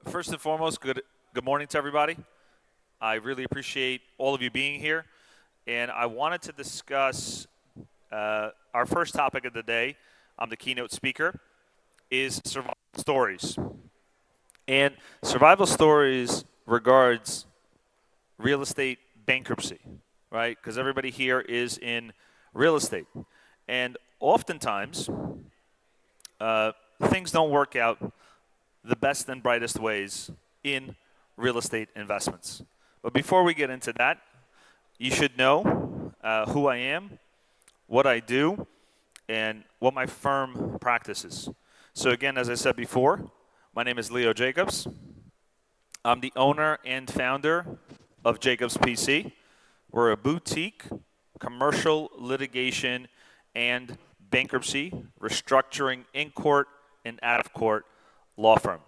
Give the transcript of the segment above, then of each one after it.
First and foremost, good morning to everybody. I really appreciate all of you being here, and I wanted to discuss our first topic of the day. I'm the keynote speaker. Is survival stories, and survival stories regards real estate bankruptcy, right? Because everybody here is in real estate, and oftentimes things don't work out the best and brightest ways in real estate investments. But before we get into that, you should know who I am, what I do, and what my firm practices. So again, as I said before, my name is Leo Jacobs. I'm the owner and founder of Jacobs PC. We're a boutique commercial litigation and bankruptcy, restructuring in court and out of court law firm.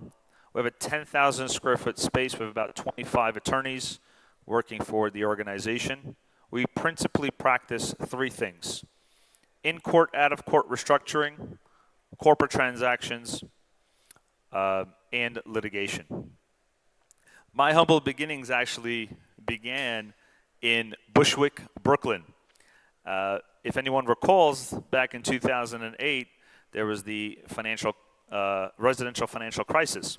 We have a 10,000 square foot space with about 25 attorneys working for the organization. We principally practice three things: in court, out of court restructuring, corporate transactions, and litigation. My humble beginnings actually began in Bushwick, Brooklyn. If anyone recalls, back in 2008, there was the residential financial crisis,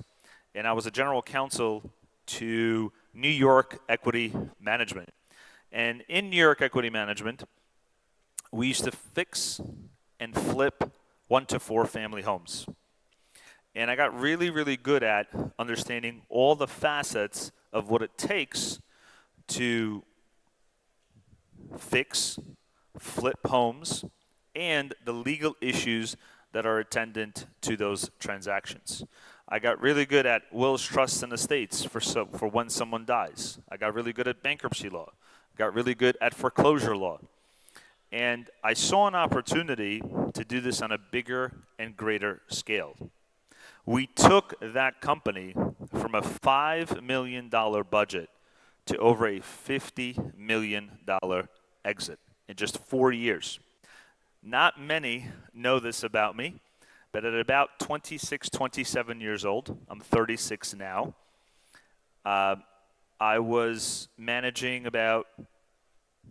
and I was a general counsel to New York Equity Management. And in New York Equity Management, we used to fix and flip 1 to 4 family homes. And I got really, really good at understanding all the facets of what it takes to fix, flip homes, and the legal issues that are attendant to those transactions. I got really good at wills, trusts, and estates for when someone dies. I got really good at bankruptcy law. I got really good at foreclosure law. And I saw an opportunity to do this on a bigger and greater scale. We took that company from a $5 million budget to over a $50 million exit in just 4 years. Not many know this about me, but at about 26, 27 years old, I'm 36 now, I was managing about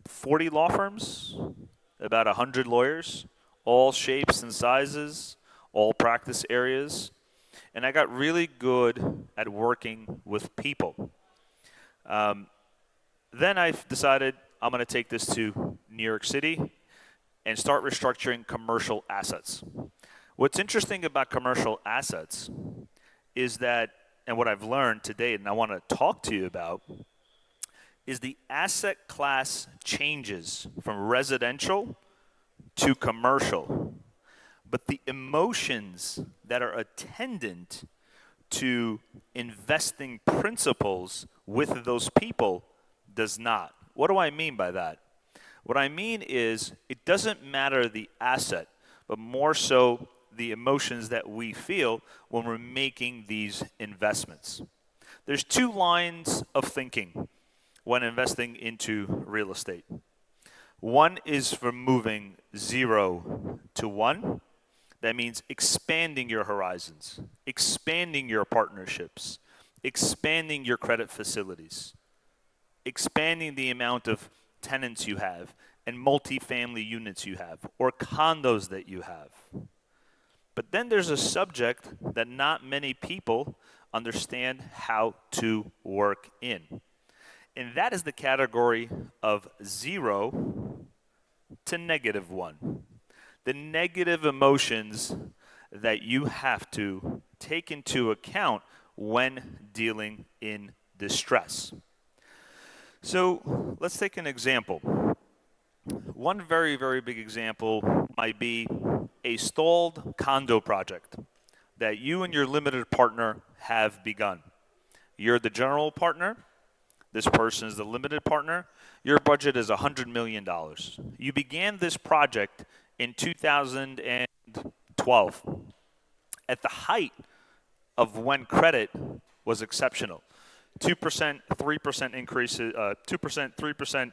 40 law firms, about 100 lawyers, all shapes and sizes, all practice areas, and I got really good at working with people. Then I decided I'm going to take this to New York City and start restructuring commercial assets. What's interesting about commercial assets is that, and what I've learned today and I want to talk to you about, is the asset class changes from residential to commercial, but the emotions that are attendant to investing principles with those people does not. What do I mean by that? What I mean is it doesn't matter the asset, but more so the emotions that we feel when we're making these investments. There's 2 lines of thinking when investing into real estate. One is from moving 0 to 1. That means expanding your horizons, expanding your partnerships, expanding your credit facilities, expanding the amount of tenants you have and multifamily units you have or condos that you have. But then there's a subject that not many people understand how to work in. And that is the category of 0 to -1. The negative emotions that you have to take into account when dealing in distress. So let's take an example. One very, very big example might be a stalled condo project that you and your limited partner have begun. You're the general partner. This person is the limited partner. Your budget is $100 million. You began this project in 2012 at the height of when credit was exceptional. 2%, 3% increases, 2%, 3%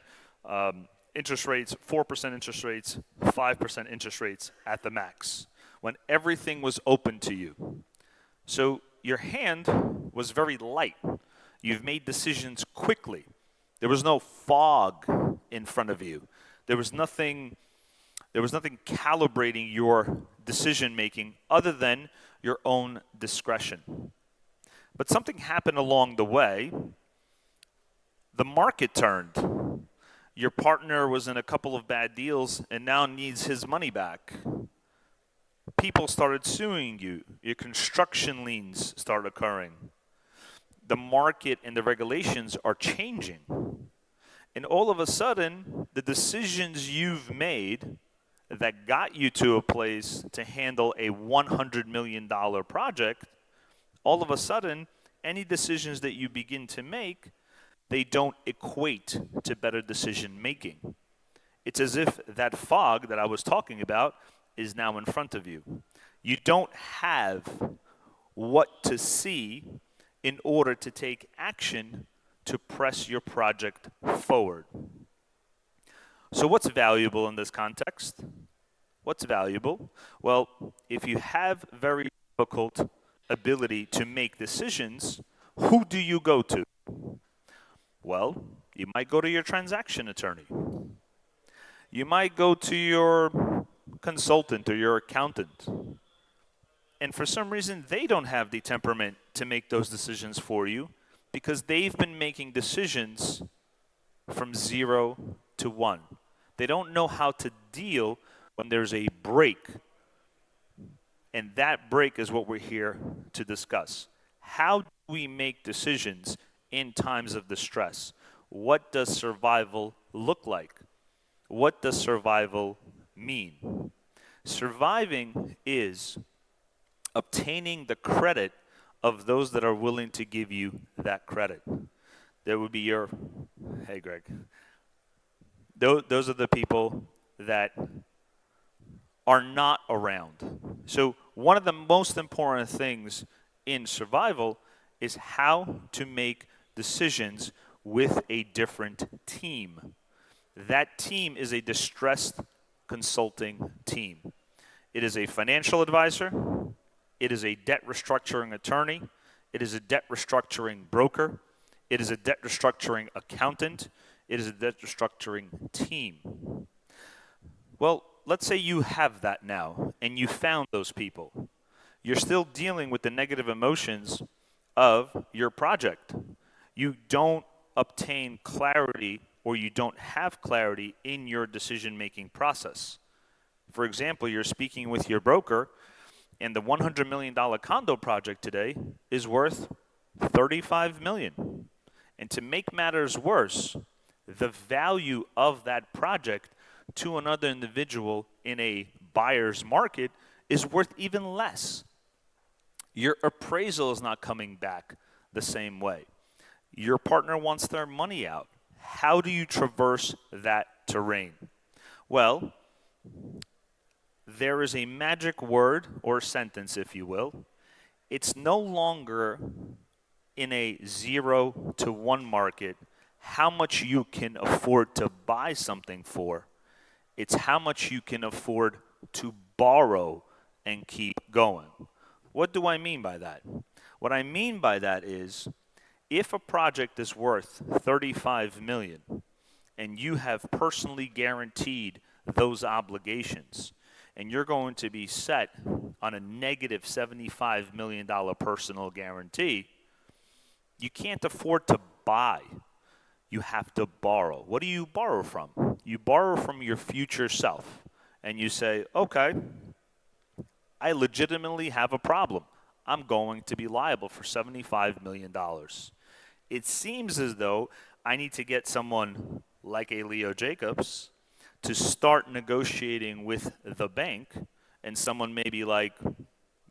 interest rates, 4% interest rates, 5% interest rates at the max, when everything was open to you. So your hand was very light. You've made decisions quickly. There was no fog in front of you. There was nothing calibrating your decision making other than your own discretion. But something happened along the way. The market turned. Your partner was in a couple of bad deals and now needs his money back. People started suing you. Your construction liens start occurring. The market and the regulations are changing. And all of a sudden, the decisions you've made that got you to a place to handle a $100 million project, all of a sudden, any decisions that you begin to make, they don't equate to better decision making. It's as if that fog that I was talking about is now in front of you. You don't have what to see in order to take action to press your project forward. So what's valuable in this context? What's valuable? Well, if you have very difficult ability to make decisions, who do you go to? Well, you might go to your transaction attorney. You might go to your consultant or your accountant. And for some reason, they don't have the temperament to make those decisions for you because they've been making decisions from 0 to 1. They don't know how to deal when there's a break. And that break is what we're here to discuss. How do we make decisions in times of distress? What does survival look like? What does survival mean? Surviving is obtaining the credit of those that are willing to give you that credit. There would be your, hey Greg, those are the people that are not around. So one of the most important things in survival is how to make decisions with a different team. That team is a distressed consulting team. It is a financial advisor. It is a debt restructuring attorney. It is a debt restructuring broker. It is a debt restructuring accountant. It is a debt restructuring team. Well, let's say you have that now and you found those people. You're still dealing with the negative emotions of your project. You don't obtain clarity or you don't have clarity in your decision-making process. For example, you're speaking with your broker and the $100 million condo project today is worth $35 million. And to make matters worse, the value of that project to another individual in a buyer's market is worth even less. Your appraisal is not coming back the same way. Your partner wants their money out. How do you traverse that terrain? Well, there is a magic word or sentence, if you will. It's no longer in a 0 to 1 market how much you can afford to buy something for. It's how much you can afford to borrow and keep going. What do I mean by that? What I mean by that is if a project is worth $35 million and you have personally guaranteed those obligations and you're going to be set on a negative $75 million personal guarantee, you can't afford to buy. You have to borrow. What do you borrow from? You borrow from your future self. And you say, okay, I legitimately have a problem. I'm going to be liable for $75 million. It seems as though I need to get someone like a Leo Jacobs to start negotiating with the bank, and someone maybe like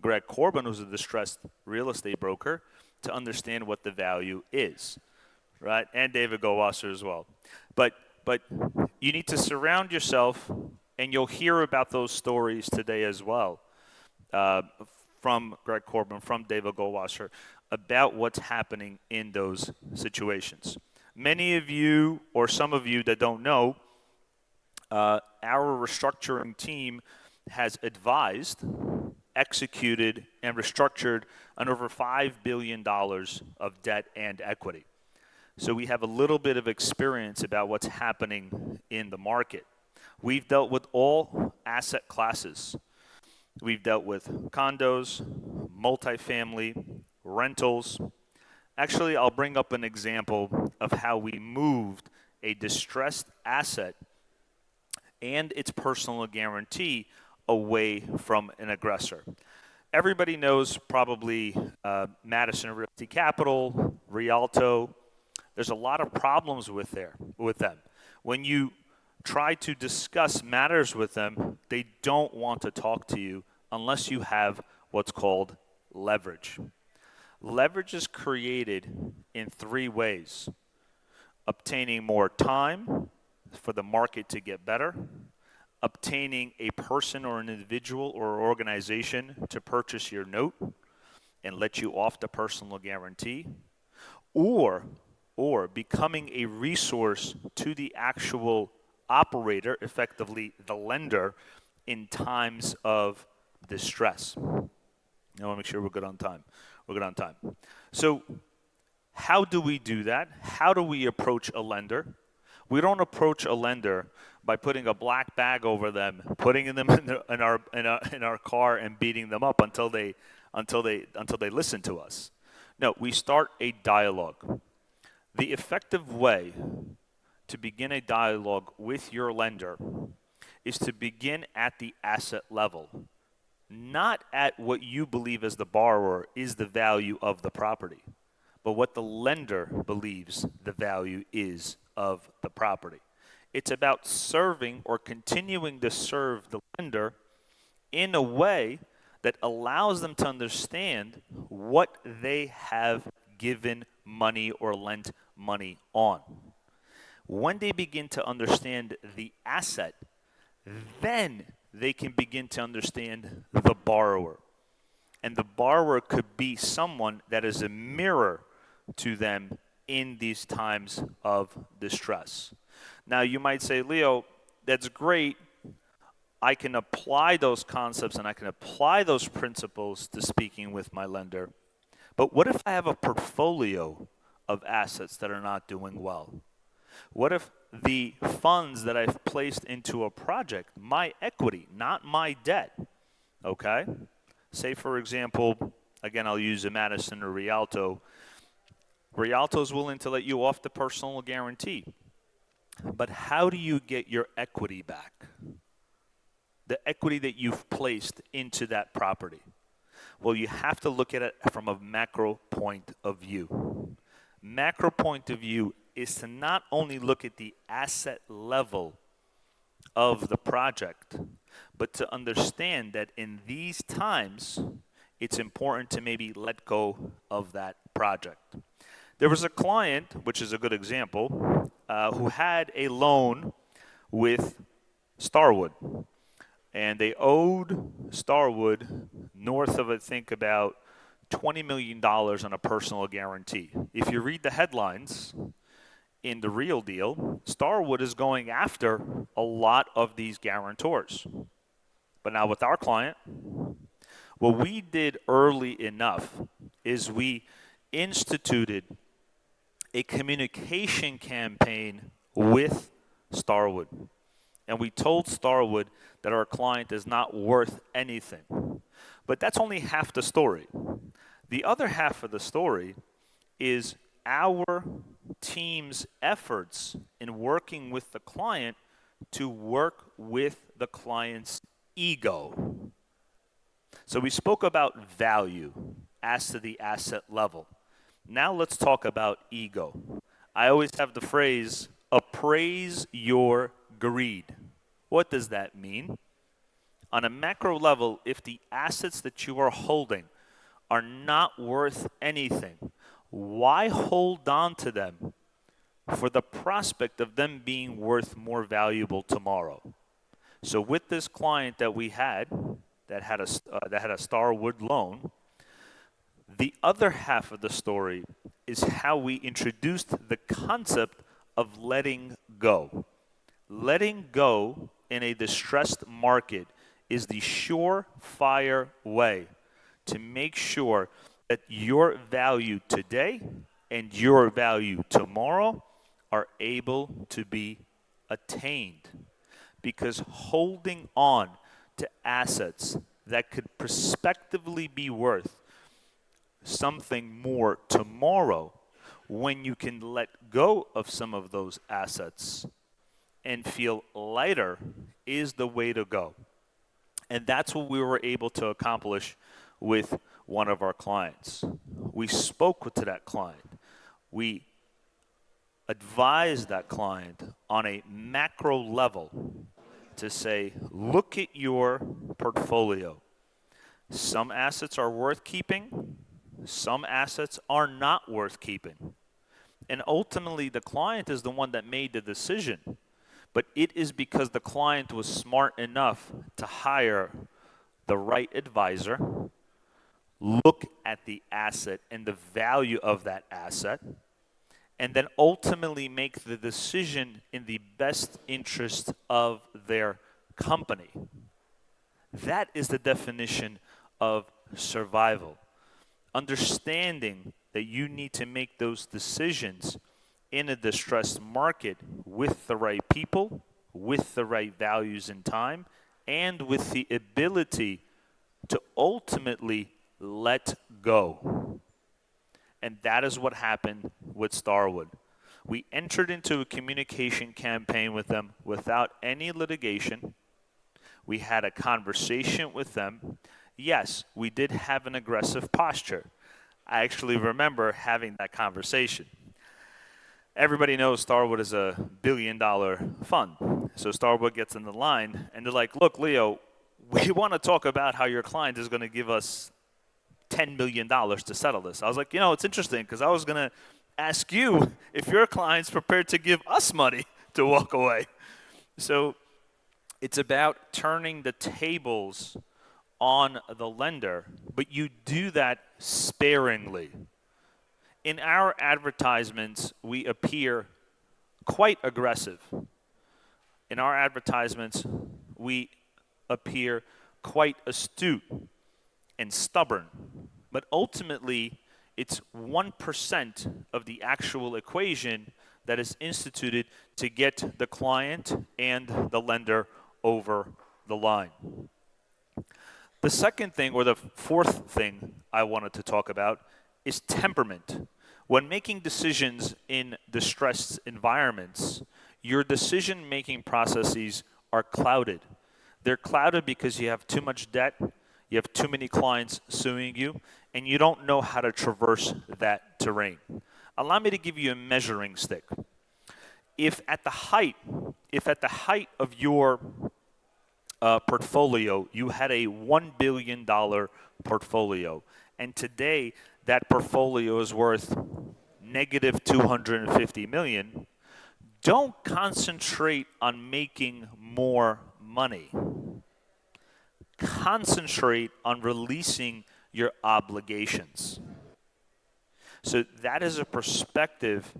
Greg Corbin, who's a distressed real estate broker, to understand what the value is, right? And David Goldwasser as well. But you need to surround yourself, and you'll hear about those stories today as well, from Greg Corbin, from David Goldwasser, about what's happening in those situations. Many of you, or some of you that don't know, our restructuring team has advised executed, and restructured on over $5 billion of debt and equity. So we have a little bit of experience about what's happening in the market. We've dealt with all asset classes. We've dealt with condos, multifamily, rentals. Actually, I'll bring up an example of how we moved a distressed asset and its personal guarantee away from an aggressor. Everybody knows probably Madison Realty Capital, Rialto. There's a lot of problems with them. When you try to discuss matters with them, they don't want to talk to you unless you have what's called leverage. Leverage is created in three ways: obtaining more time for the market to get better, obtaining a person or an individual or organization to purchase your note and let you off the personal guarantee, or becoming a resource to the actual operator, effectively the lender, in times of distress. I want to make sure we're good on time. So how do we do that? How do we approach a lender? We don't approach a lender by putting a black bag over them, putting them in our car and beating them up until they listen to us. No, we start a dialogue. The effective way to begin a dialogue with your lender is to begin at the asset level, not at what you believe as the borrower is the value of the property, but what the lender believes the value is of the property. It's about serving or continuing to serve the lender in a way that allows them to understand what they have given money or lent money on. When they begin to understand the asset, then they can begin to understand the borrower. And the borrower could be someone that is a mirror to them in these times of distress. Now, you might say, Leo, that's great. I can apply those concepts and I can apply those principles to speaking with my lender. But what if I have a portfolio of assets that are not doing well? What if the funds that I've placed into a project, my equity, not my debt, okay? Say, for example, again, I'll use a Madison or Rialto. Rialto's willing to let you off the personal guarantee. But how do you get your equity back? The equity that you've placed into that property. Well, you have to look at it from a macro point of view. Macro point of view is to not only look at the asset level of the project, but to understand that in these times, it's important to maybe let go of that project. There was a client, which is a good example, who had a loan with Starwood. And they owed Starwood north of, I think, about $20 million on a personal guarantee. If you read the headlines in the Real Deal, Starwood is going after a lot of these guarantors. But now with our client, what we did early enough is we instituted a communication campaign with Starwood. And we told Starwood that our client is not worth anything. But that's only half the story. The other half of the story is our team's efforts in working with the client to work with the client's ego. So we spoke about value as to the asset level. Now let's talk about ego. I always have the phrase, appraise your greed. What does that mean? On a macro level, if the assets that you are holding are not worth anything, why hold on to them for the prospect of them being worth more valuable tomorrow? So with this client that we had, that had a Starwood loan, the other half of the story is how we introduced the concept of letting go. Letting go in a distressed market is the surefire way to make sure that your value today and your value tomorrow are able to be attained. Because holding on to assets that could prospectively be worth something more tomorrow, when you can let go of some of those assets and feel lighter, is the way to go. And that's what we were able to accomplish with one of our clients. We spoke to that client. We advised that client on a macro level to say, look at your portfolio. Some assets are worth keeping. Some assets are not worth keeping. And ultimately, the client is the one that made the decision. But it is because the client was smart enough to hire the right advisor, look at the asset and the value of that asset, and then ultimately make the decision in the best interest of their company. That is the definition of survival. Understanding that you need to make those decisions in a distressed market with the right people, with the right values and time, and with the ability to ultimately let go. And that is what happened with Starwood. We entered into a communication campaign with them without any litigation. We had a conversation with them. Yes, we did have an aggressive posture. I actually remember having that conversation. Everybody knows Starwood is a billion-dollar fund. So Starwood gets in the line, and they're like, look, Leo, we want to talk about how your client is going to give us $10 million to settle this. I was like, it's interesting, because I was going to ask you if your client's prepared to give us money to walk away. So it's about turning the tables on the lender, but you do that sparingly. In our advertisements, we appear quite aggressive. In our advertisements, we appear quite astute and stubborn. But ultimately, it's 1% of the actual equation that is instituted to get the client and the lender over the line. The second thing, or the fourth thing I wanted to talk about, is temperament. When making decisions in distressed environments, your decision-making processes are clouded. They're clouded because you have too much debt, you have too many clients suing you, and you don't know how to traverse that terrain. Allow me to give you a measuring stick. If at the height of your portfolio, you had a $1 billion portfolio, and today that portfolio is worth negative $250 million, don't concentrate on making more money. Concentrate on releasing your obligations. So that is a perspective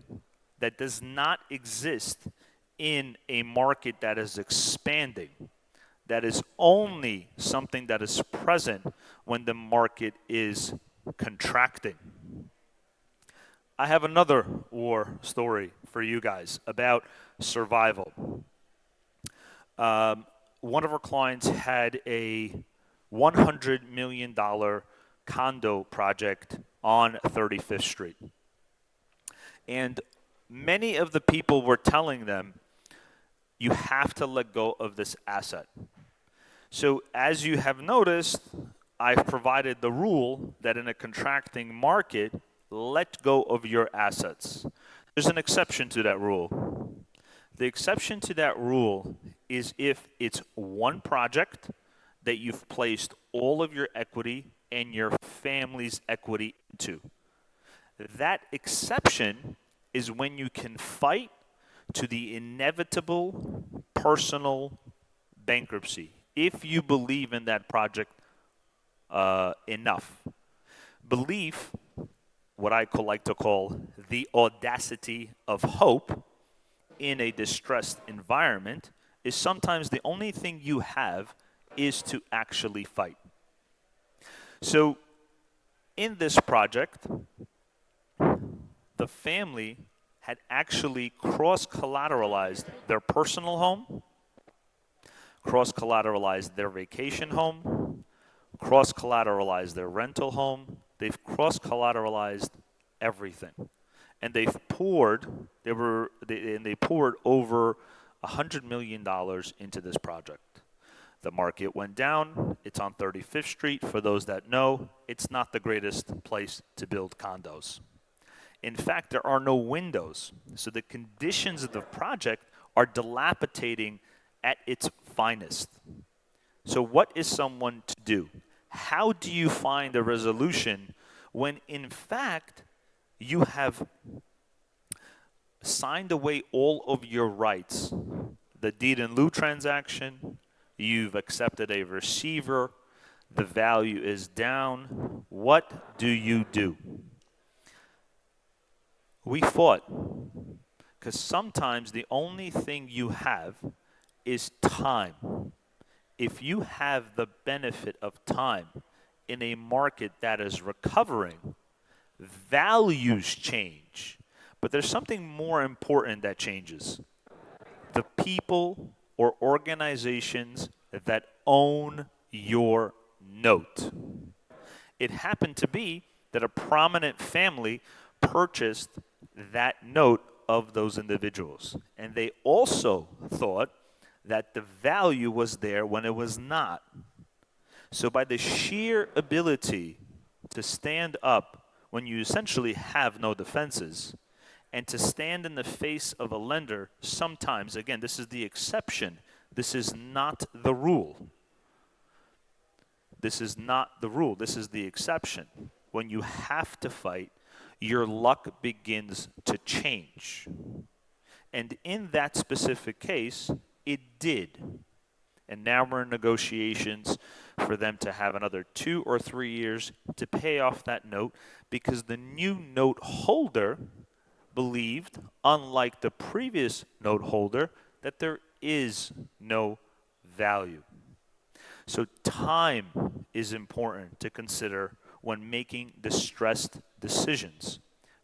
that does not exist in a market that is expanding. That is only something that is present when the market is contracting. I have another war story for you guys about survival. One of our clients had a $100 million condo project on 35th Street. And many of the people were telling them, you have to let go of this asset. So as you have noticed, I've provided the rule that in a contracting market, let go of your assets. There's an exception to that rule. The exception to that rule is if it's one project that you've placed all of your equity and your family's equity into. That exception is when you can fight to the inevitable personal bankruptcy, if you believe in that project enough. Belief, what I like to call the audacity of hope in a distressed environment, is sometimes the only thing you have is to actually fight. So in this project, the family had actually cross-collateralized their personal home, cross-collateralized their vacation home, cross-collateralized their rental home. They've cross-collateralized everything. And they poured over $100 million into this project. The market went down. It's on 35th Street. For those that know, it's not the greatest place to build condos. In fact, there are no windows. So the conditions of the project are dilapidating at its finest. So what is someone to do? How do you find a resolution when, in fact, you have signed away all of your rights? The deed in lieu transaction, you've accepted a receiver, the value is down. What do you do? We fought, because sometimes the only thing you have is time. If you have the benefit of time in a market that is recovering, values change. But there's something more important that changes. The people or organizations that own your note. It happened to be that a prominent family purchased that note of those individuals. And they also thought that the value was there when it was not. So by the sheer ability to stand up when you essentially have no defenses, and to stand in the face of a lender sometimes, again, this is the exception, this is not the rule. This is not the rule, this is the exception. When you have to fight, your luck begins to change. And in that specific case, it did. And now we're in negotiations for them to have another 2 or 3 years to pay off that note, because the new note holder believed, unlike the previous note holder, that there is no value. So time is important to consider when making distressed decisions.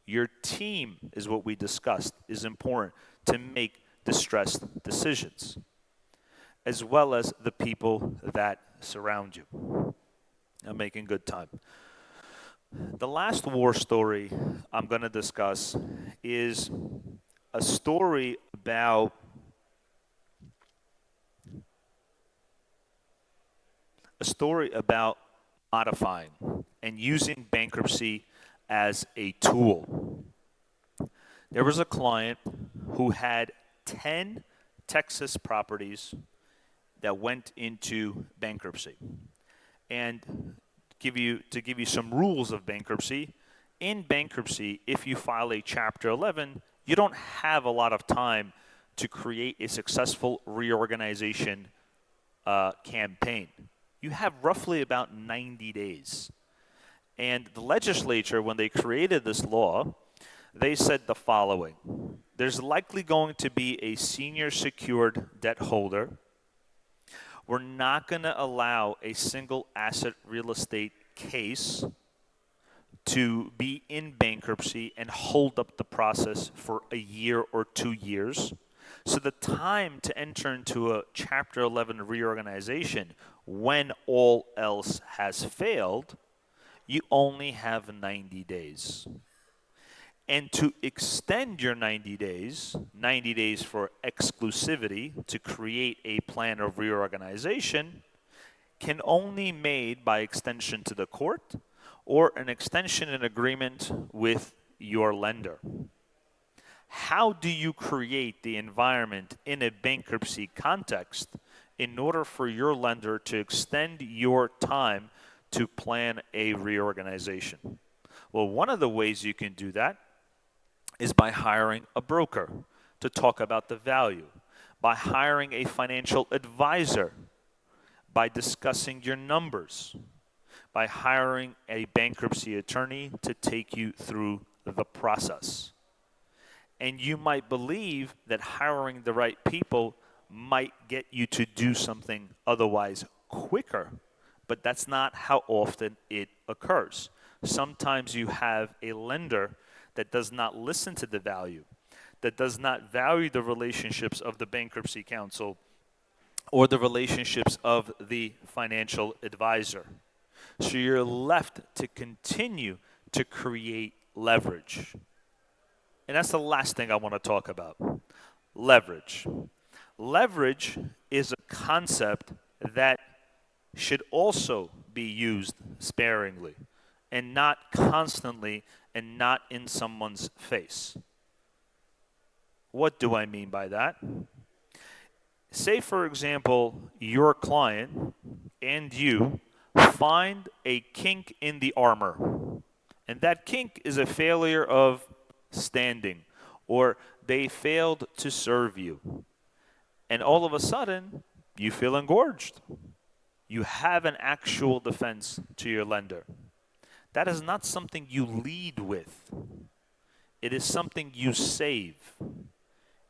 Your team, is what we discussed, is important to make distressed decisions, as well as the people that surround you. I'm making good time. The last war story I'm going to discuss is a story about modifying and using bankruptcy as a tool. There was a client who had 10 Texas properties that went into bankruptcy. And to give you some rules of bankruptcy, in bankruptcy, if you file a Chapter 11, you don't have a lot of time to create a successful reorganization campaign. You have roughly about 90 days. And the legislature, when they created this law, they said the following: there's likely going to be a senior secured debt holder. We're not going to allow a single asset real estate case to be in bankruptcy and hold up the process for a year or 2 years. So the time to enter into a Chapter 11 reorganization when all else has failed, you only have 90 days. And to extend your 90 days for exclusivity to create a plan of reorganization, can only be made by extension to the court or an extension in agreement with your lender. How do you create the environment in a bankruptcy context in order for your lender to extend your time to plan a reorganization? Well, one of the ways you can do that is by hiring a broker to talk about the value, by hiring a financial advisor, by discussing your numbers, by hiring a bankruptcy attorney to take you through the process. And you might believe that hiring the right people might get you to do something otherwise quicker, but that's not how often it occurs. Sometimes you have a lender that does not listen to the value, that does not value the relationships of the bankruptcy counsel or the relationships of the financial advisor. So you're left to continue to create leverage. And that's the last thing I want to talk about. Leverage. Leverage is a concept that should also be used sparingly and not constantly and not in someone's face. What do I mean by that? Say, for example, your client and you find a kink in the armor, and that kink is a failure of standing, or they failed to serve you, and all of a sudden, you feel engorged. You have an actual defense to your lender. That is not something you lead with. It is something you save,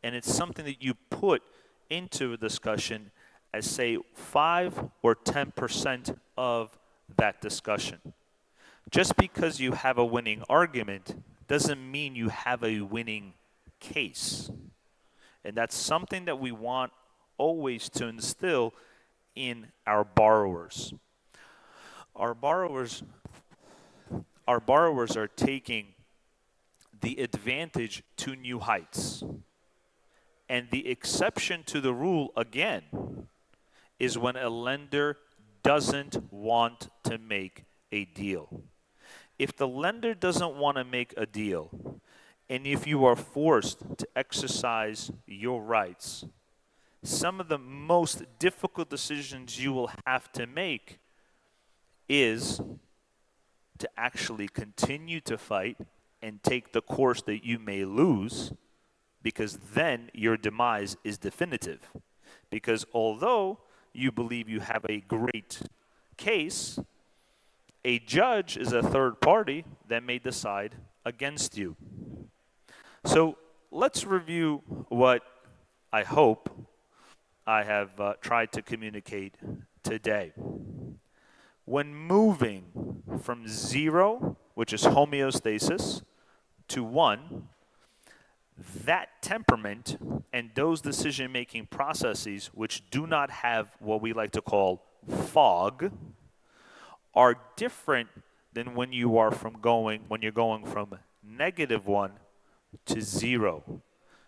and it's something that you put into a discussion as, say, 5 or 10% of that discussion. Just because you have a winning argument doesn't mean you have a winning case. And that's something that we want always to instill in our borrowers. Our borrowers are taking the advantage to new heights. And the exception to the rule, again, is when a lender doesn't want to make a deal. If the lender doesn't want to make a deal, and if you are forced to exercise your rights, some of the most difficult decisions you will have to make is to actually continue to fight and take the course that you may lose, because then your demise is definitive. Because although you believe you have a great case, a judge is a third party that may decide against you. So let's review what I hope I have tried to communicate today. When moving from 0, which is homeostasis, to 1, that temperament and those decision-making processes which do not have what we like to call fog are different than when you're going from -1 to 0,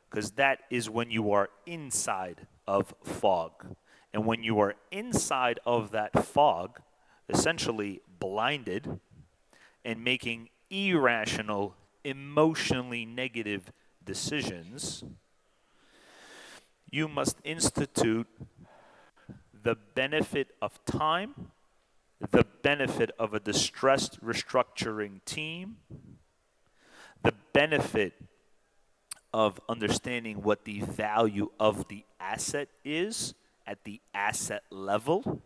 because that is when you are inside of fog. And when you are inside of that fog, essentially blinded and making irrational, emotionally negative decisions, you must institute the benefit of time, the benefit of a distressed restructuring team, the benefit of understanding what the value of the asset is at the asset level,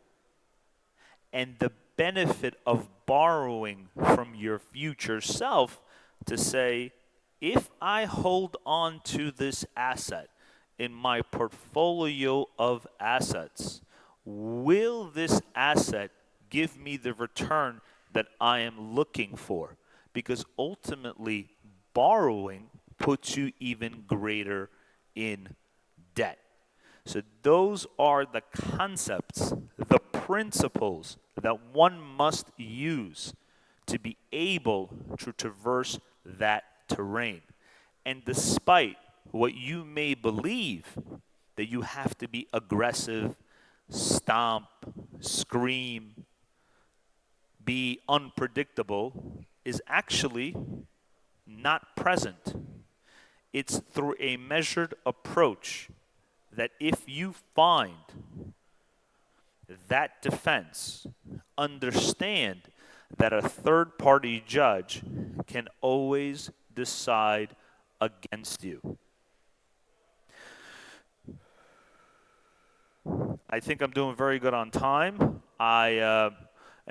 and the benefit of borrowing from your future self to say, if I hold on to this asset in my portfolio of assets, will this asset give me the return that I am looking for? Because ultimately, borrowing puts you even greater in debt. So those are the concepts, the principles that one must use to be able to traverse that terrain. And despite what you may believe that you have to be aggressive, stomp, scream, be unpredictable, is actually not present. It's through a measured approach that if you find that defense, understand that a third-party judge can always decide against you. I think I'm doing very good on time. I am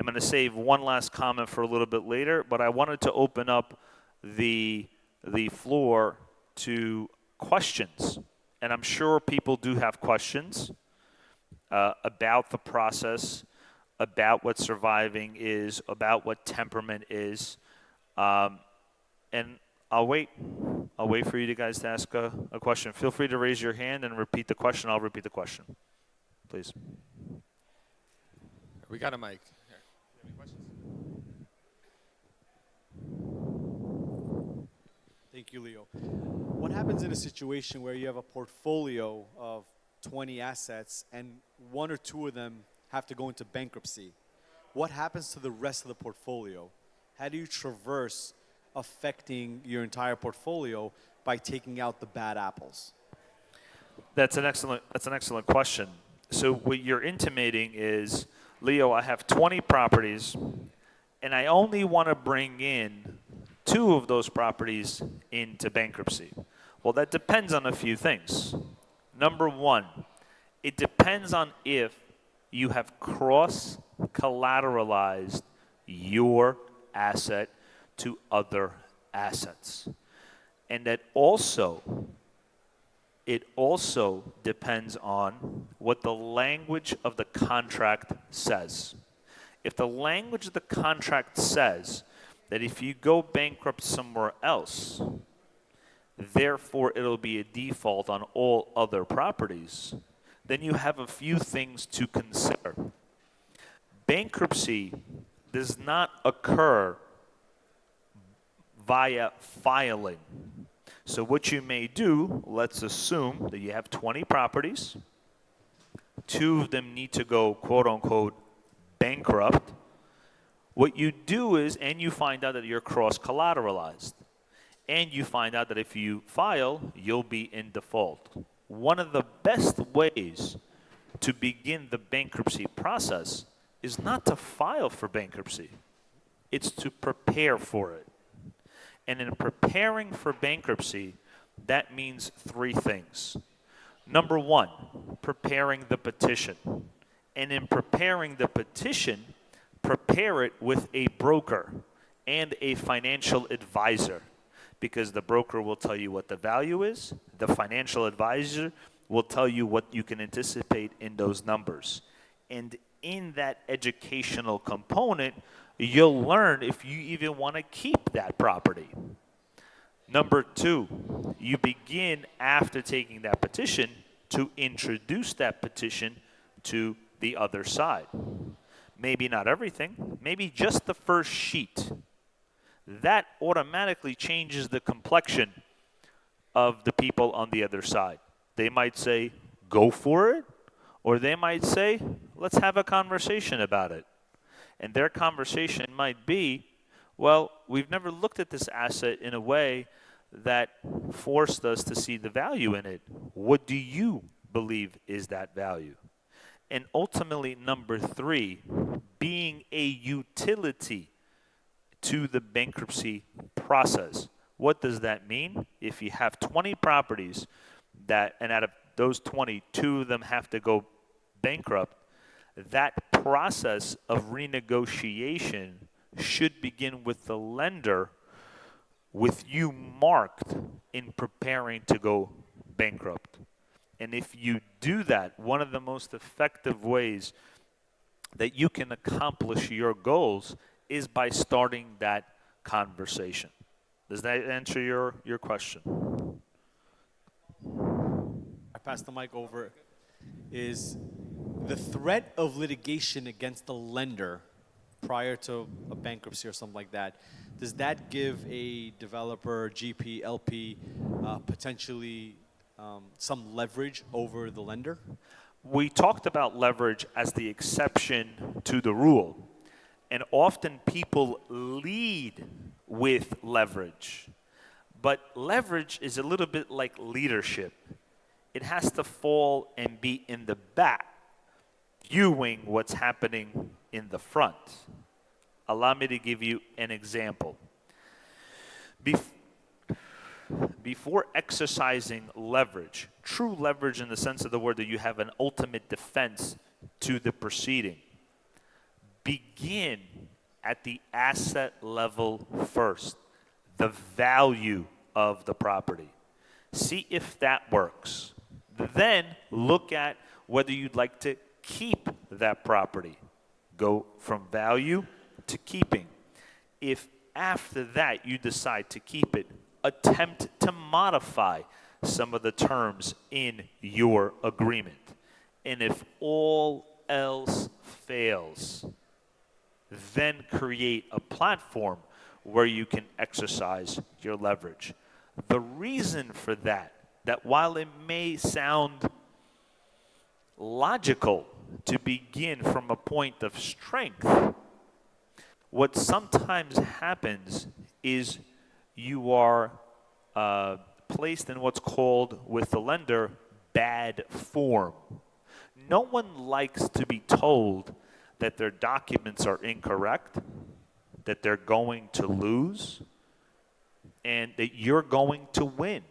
going to save one last comment for a little bit later, but I wanted to open up the floor to questions. And I'm sure people do have questions. about the process, about what surviving is, about what temperament is. And I'll wait. I'll wait for you guys to ask a question. Feel free to raise your hand and repeat the question. I'll repeat the question. Please. We got a mic. Here. You have any questions? Thank you, Leo. What happens in a situation where you have a portfolio of 20 assets and one or two of them have to go into bankruptcy? What happens to the rest of the portfolio? How do you traverse affecting your entire portfolio by taking out the bad apples? That's an excellent question. So what you're intimating is, Leo, I have 20 properties, and I only want to bring in 2 of those properties into bankruptcy. Well, that depends on a few things. Number 1, it depends on if you have cross-collateralized your asset to other assets. And that it also depends on what the language of the contract says. If the language of the contract says that if you go bankrupt somewhere else, therefore it'll be a default on all other properties, then you have a few things to consider. Bankruptcy does not occur via filing. So what you may do, let's assume that you have 20 properties. 2 of them need to go, quote unquote, bankrupt. What you do is, and you find out that you're cross-collateralized. And you find out that if you file, you'll be in default. One of the best ways to begin the bankruptcy process is not to file for bankruptcy. It's to prepare for it. And in preparing for bankruptcy, that means 3 things. Number 1, preparing the petition. And in preparing the petition, prepare it with a broker and a financial advisor, because the broker will tell you what the value is, the financial advisor will tell you what you can anticipate in those numbers. And in that educational component, you'll learn if you even want to keep that property. Number 2, you begin after taking that petition to introduce that petition to the other side. Maybe not everything, maybe just the first sheet. That automatically changes the complexion of the people on the other side. They might say, go for it, or they might say, let's have a conversation about it. And their conversation might be, well, we've never looked at this asset in a way that forced us to see the value in it. What do you believe is that value? And ultimately, number 3, being a utility to the bankruptcy process. What does that mean? If you have 20 properties and out of those 20, 2 of them have to go bankrupt, that process of renegotiation should begin with the lender, with you marked in preparing to go bankrupt. And if you do that, one of the most effective ways that you can accomplish your goals is by starting that conversation. Does that answer your question? I pass the mic over. Is the threat of litigation against the lender prior to a bankruptcy or something like that, does that give a developer, GP, LP, potentially some leverage over the lender? We talked about leverage as the exception to the rule. And often people lead with leverage. But leverage is a little bit like leadership. It has to fall and be in the back, viewing what's happening in the front. Allow me to give you an example. Before exercising leverage, true leverage in the sense of the word that you have an ultimate defense to the proceeding, begin at the asset level first, the value of the property. See if that works. Then look at whether you'd like to keep that property. Go from value to keeping. If after that you decide to keep it, attempt to modify some of the terms in your agreement. And if all else fails, then create a platform where you can exercise your leverage. The reason for that while it may sound logical to begin from a point of strength, what sometimes happens is you are placed in what's called, with the lender, bad form. No one likes to be told that their documents are incorrect, that they're going to lose, and that you're going to win.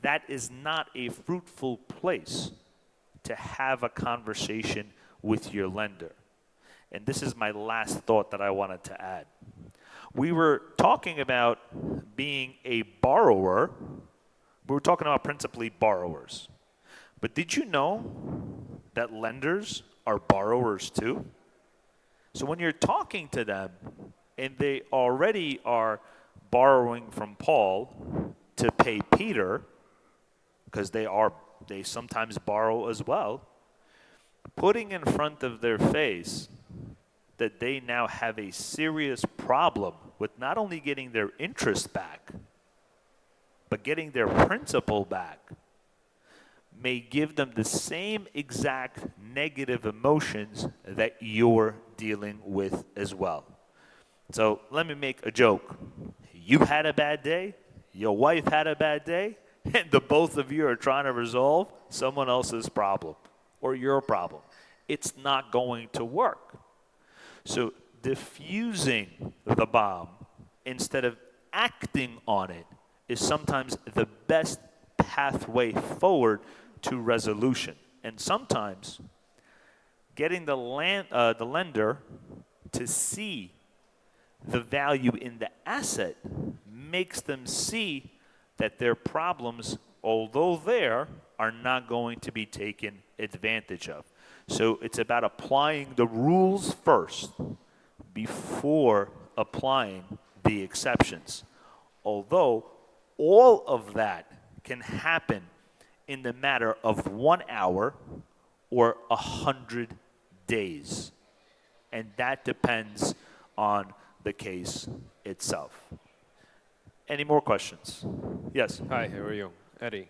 That is not a fruitful place to have a conversation with your lender. And this is my last thought that I wanted to add. We were talking about being a borrower. We were talking about principally borrowers. But did you know that lenders are borrowers too? So when you're talking to them and they already are borrowing from Paul to pay Peter, because they sometimes borrow as well, putting in front of their face that they now have a serious problem with not only getting their interest back, but getting their principal back, may give them the same exact negative emotions that you're dealing with as well. So let me make a joke. You had a bad day, your wife had a bad day, and the both of you are trying to resolve someone else's problem or your problem. It's not going to work. So diffusing the bomb instead of acting on it is sometimes the best pathway forward to resolution. And sometimes getting the lender to see the value in the asset makes them see that their problems, although there, are not going to be taken advantage of. So it's about applying the rules first before applying the exceptions. Although all of that can happen in the matter of 1 hour or 100 days. And that depends on the case itself. Any more questions? Yes. Hi, how are you? Eddie.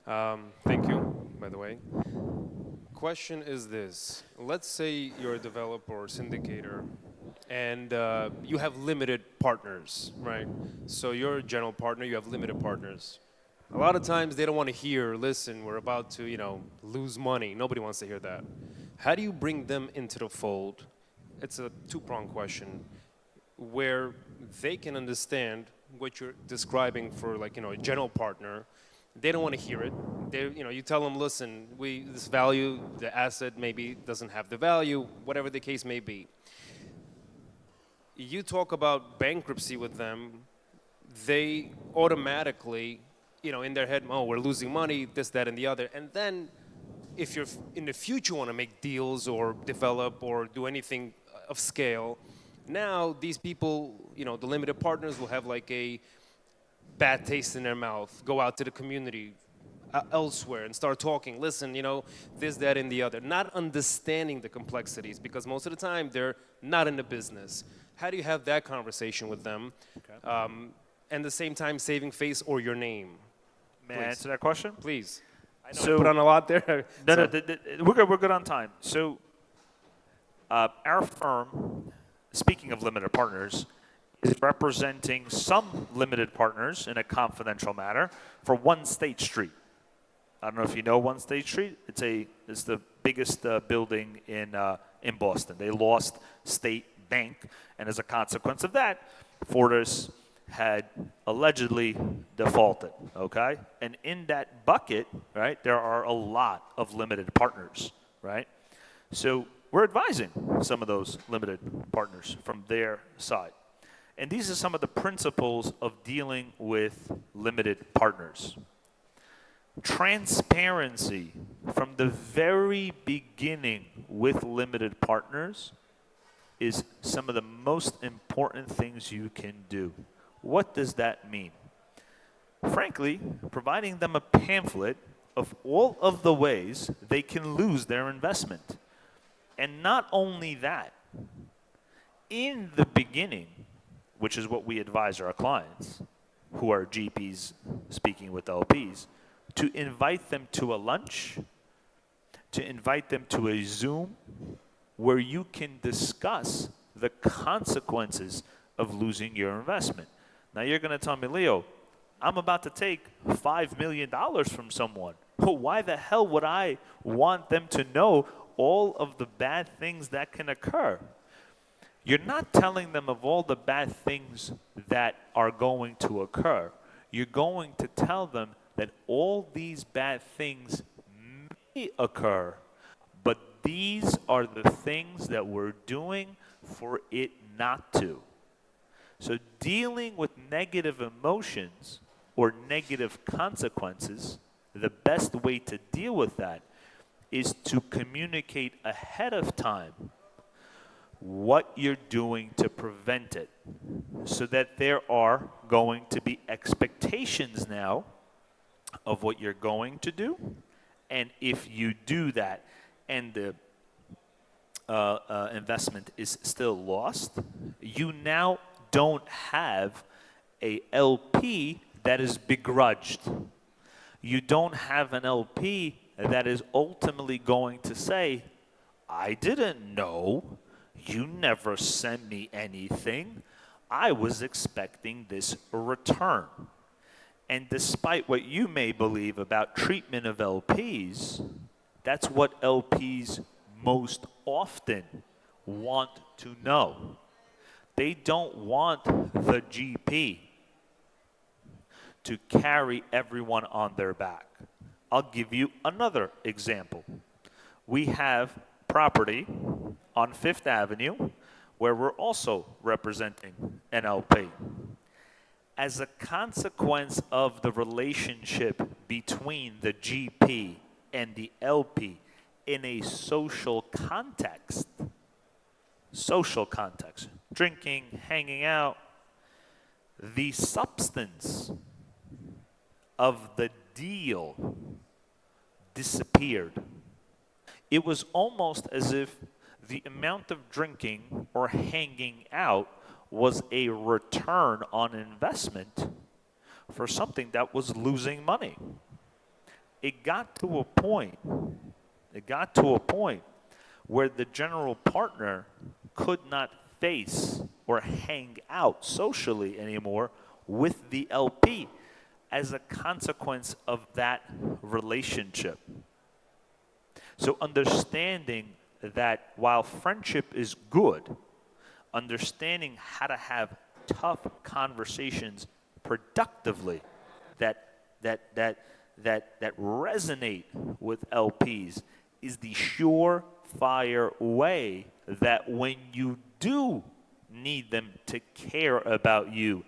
Thank you, by the way. Question is this. Let's say you're a developer or syndicator and you have limited partners, right? So you're a general partner, you have limited partners. A lot of times they don't want to hear, listen, we're about to, lose money. Nobody wants to hear that. How do you bring them into the fold? It's a two-pronged question where they can understand what you're describing for a general partner. They don't want to hear it. You tell them, listen, this value, the asset maybe doesn't have the value, whatever the case may be. You talk about bankruptcy with them, they automatically, in their head, oh, we're losing money, this, that, and the other. And then if you're in the future want to make deals or develop or do anything of scale, now these people, the limited partners will have a bad taste in their mouth, go out to the community elsewhere and start talking, listen, this, that, and the other, not understanding the complexities because most of the time they're not in the business. How do you have that conversation with them? Okay. And at the same time saving face or your name? May I answer that question? Please. I know I put on a lot there. No, we're good on time. So our firm, speaking of limited partners, is representing some limited partners in a confidential manner for One State Street. I don't know if you know One State Street. It's the biggest building in Boston. They lost State Bank, and as a consequence of that, Fortis had allegedly defaulted, okay? And in that bucket, right, there are a lot of limited partners, right? So we're advising some of those limited partners from their side. And these are some of the principles of dealing with limited partners. Transparency from the very beginning with limited partners is some of the most important things you can do. What does that mean? Frankly, providing them a pamphlet of all of the ways they can lose their investment. And not only that, in the beginning, which is what we advise our clients, who are GPs speaking with LPs, to invite them to a lunch, to invite them to a Zoom, where you can discuss the consequences of losing your investment. Now you're going to tell me, Leo, I'm about to take $5 million from someone. Why the hell would I want them to know all of the bad things that can occur? You're not telling them of all the bad things that are going to occur. You're going to tell them that all these bad things may occur, but these are the things that we're doing for it not to. So dealing with negative emotions or negative consequences, the best way to deal with that is to communicate ahead of time what you're doing to prevent it, so that there are going to be expectations now of what you're going to do. And if you do that and the investment is still lost, you now don't have a LP that is begrudged. You don't have an LP that is ultimately going to say, I didn't know. You never sent me anything. I was expecting this return. And despite what you may believe about treatment of LPs, that's what LPs most often want to know. They don't want the GP to carry everyone on their back. I'll give you another example. We have property on Fifth Avenue where we're also representing an LP. As a consequence of the relationship between the GP and the LP in a social context, drinking, hanging out, the substance of the deal disappeared. It was almost as if the amount of drinking or hanging out was a return on investment for something that was losing money. It got to a point where the general partner could not face or hang out socially anymore with the LP as a consequence of that relationship. So understanding that while friendship is good, understanding how to have tough conversations productively that resonate with LPs is the surefire way that when you do need them to care about you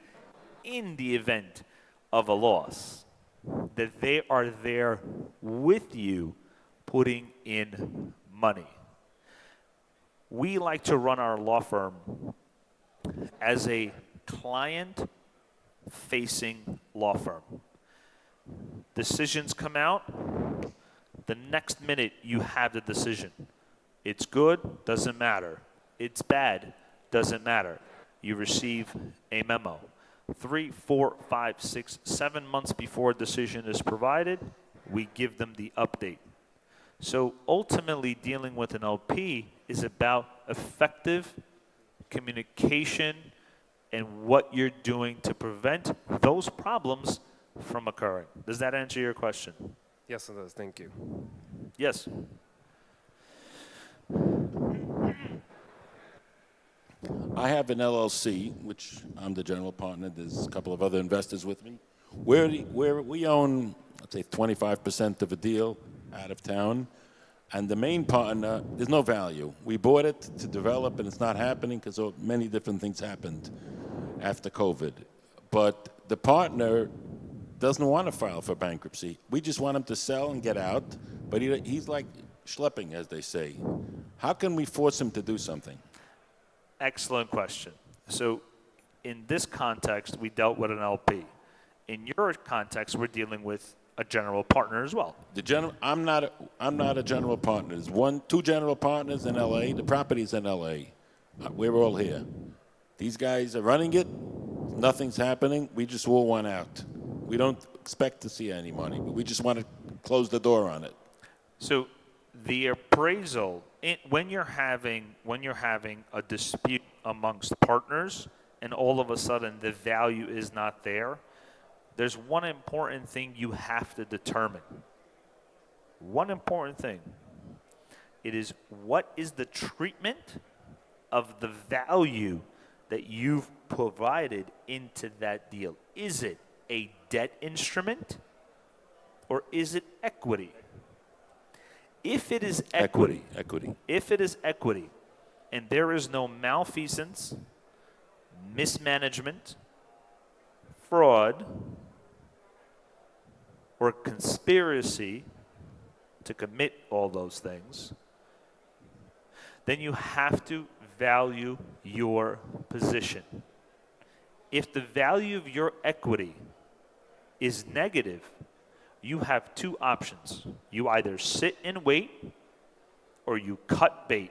in the event of a loss, that they are there with you putting in money. We like to run our law firm as a client-facing law firm. Decisions come out, the next minute you have the decision. It's good, doesn't matter. It's bad, doesn't matter. You receive a memo. 3, 4, 5, 6, 7 months before a decision is provided, we give them the update. So ultimately, dealing with an LP is about effective communication and what you're doing to prevent those problems from occurring. Does that answer your question? Yes, it does. Thank you. Yes. I have an LLC, which I'm the general partner. There's a couple of other investors with me. Where we own, let's say, 25% of a deal out of town, and the main partner, there's no value. We bought it to develop, and it's not happening because many different things happened after COVID. But the partner doesn't want to file for bankruptcy. We just want him to sell and get out, but he's like schlepping, as they say. How can we force him to do something? Excellent question. So in this context, we dealt with an LP. In your context, we're dealing with a general partner as well. I'm not a general partner. There's two general partners in L.A. The property's in L.A. We're all here. These guys are running it. Nothing's happening. We just all want out. We don't expect to see any money. We just want to close the door on it. So the appraisal, when you're having a dispute amongst partners and all of a sudden the value is not there, there's one important thing you have to determine. One important thing. It is, what is the treatment of the value that you've provided into that deal? Is it a debt instrument or is it equity? If it is equity, if it is equity and there is no malfeasance, mismanagement, fraud, or conspiracy to commit all those things, then you have to value your position. If the value of your equity is negative, you have two options. You either sit and wait or you cut bait.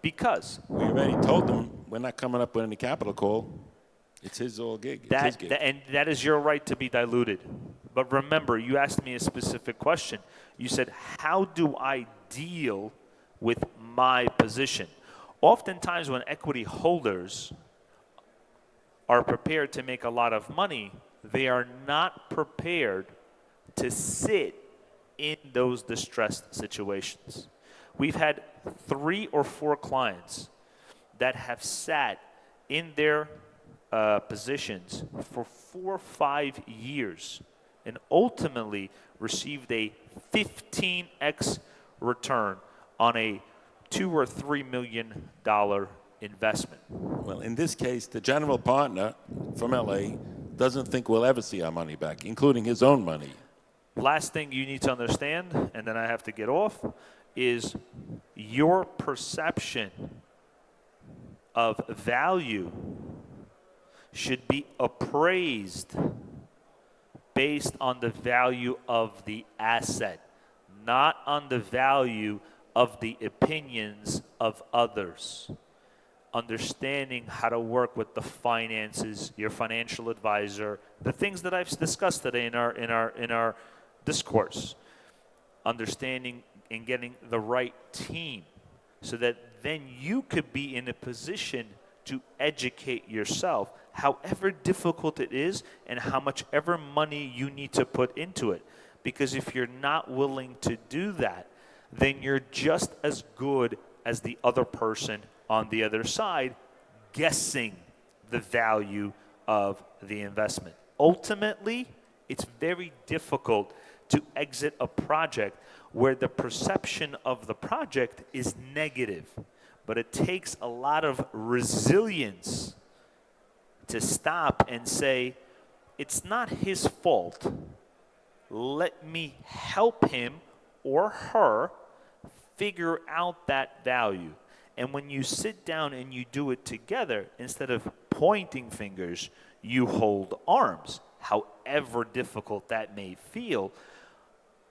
Because we already told them we're not coming up with any capital call. It's his all gig. It's his gig. And that is your right to be diluted. But remember, you asked me a specific question. You said, how do I deal with my position? Oftentimes when equity holders are prepared to make a lot of money, they are not prepared to sit in those distressed situations. We've had 3 or 4 clients that have sat in their positions for 4 or 5 years and ultimately received a 15x return on a $2 or $3 million investment. Well, in this case, the general partner from LA doesn't think we'll ever see our money back, including his own money. Last thing you need to understand, and then I have to get off, is your perception of value should be appraised based on the value of the asset, not on the value of the opinions of others. Understanding how to work with the finances, your financial advisor, the things that I've discussed today in our discourse. Understanding and getting the right team so that then you could be in a position to educate yourself, however difficult it is and how much ever money you need to put into it. Because if you're not willing to do that, then you're just as good as the other person on the other side guessing the value of the investment. Ultimately, it's very difficult to exit a project where the perception of the project is negative. But it takes a lot of resilience to stop and say, it's not his fault. Let me help him or her figure out that value. And when you sit down and you do it together, instead of pointing fingers, you hold arms, however difficult that may feel.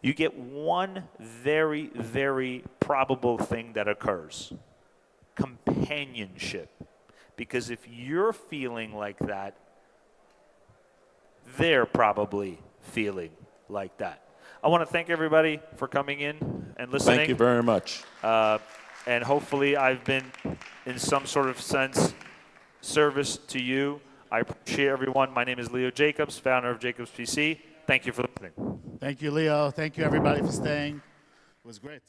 You get one very, very probable thing that occurs. Companionship. Because if you're feeling like that, they're probably feeling like that. I want to thank everybody for coming in and listening. Thank you very much. And hopefully I've been, in some sort of sense, service to you. I appreciate everyone. My name is Leo Jacobs, founder of Jacobs PC. Thank you for listening. Thank you, Leo. Thank you, everybody, for staying. It was great.